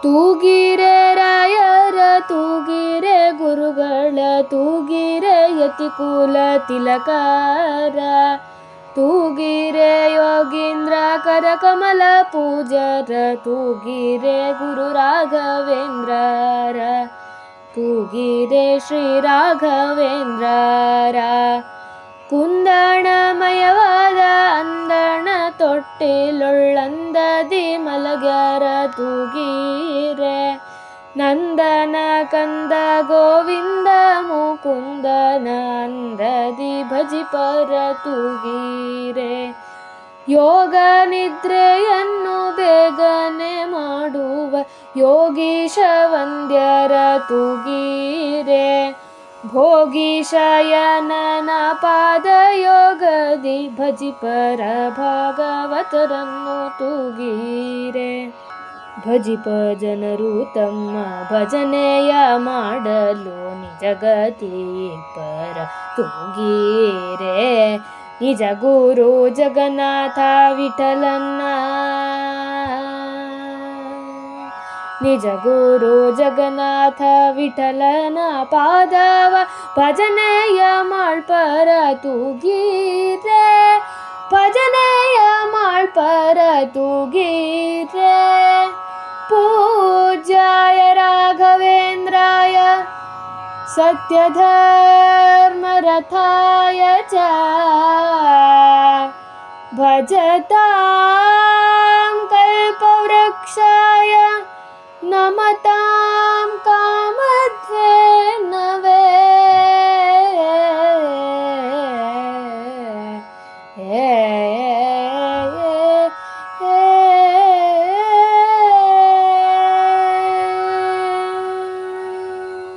ತೂಗಿರೆ ರಾಯರ ತೂಗಿರೆ ಗುರುಗಳ ತೂಗಿರೆ ಯತಿಕುಲ ತಿಲಕಾರ ತೂಗಿರೆ ಯೋಗೀಂದ್ರ ಕರಕಮಲ ಪೂಜರ ತೂಗಿರೆ ಗುರು ರಾಘವೇಂದ್ರರ ತೂಗಿರೆ ಶ್ರೀ ರಾಘವೇಂದ್ರರ ಕುಂದಣಮಯವಾದ ಅಂದಣ ತೊಟ್ಟಿಲೊಳ್ಳಂದದಿ ಮಲಗ್ಯಾರ ತೂಗಿರೆ ನಂದನ ಕಂದ ಗೋವಿಂದ ಮುಕುಂದನ ಅಂದದಿ ಭಜಿಪರ ತೂಗಿರೆ ಯೋಗ ನಿದ್ರೆಯನ್ನು ಬೇಗನೆ ಮಾಡುವ ಯೋಗೀಶ ವಂದ್ಯರ ತೂಗಿರೆ ಭೋಗೀಶಯನನ ಪಾದಯೋಗದಿ ಭಜಿಪರ ಭಾಗವತರನ್ನು ತೂಗಿರೆ ಭಜಿಪ ಜನರು ತಮ್ಮ ಭಜನೆಯ ಮಾಡಲು ನಿಜಗತೀಪರ ತೂಗಿರೆ ನಿಜ ಗುರು ಜಗನ್ನಾಥ ವಿಠಲನ್ನ ನಿಜ ಗುರು ಜಗನ್ನಾಥ ವಿಠಲನ ಪಾದವ ಭಜನೆಯ ಮಾಳ್ಪರ ತೂಗಿರೆ ಭಜನೆಯ ಮಾಳ್ಪರ ತೂಗಿರೆ ಪೂಜ್ಯಾಯ ರಾಘವೇಂದ್ರಾಯ ಸತ್ಯಧರ್ಮರಥಾಯ ಚ ಭಜತಾಂ ಕಲ್ಪವೃಕ್ಷ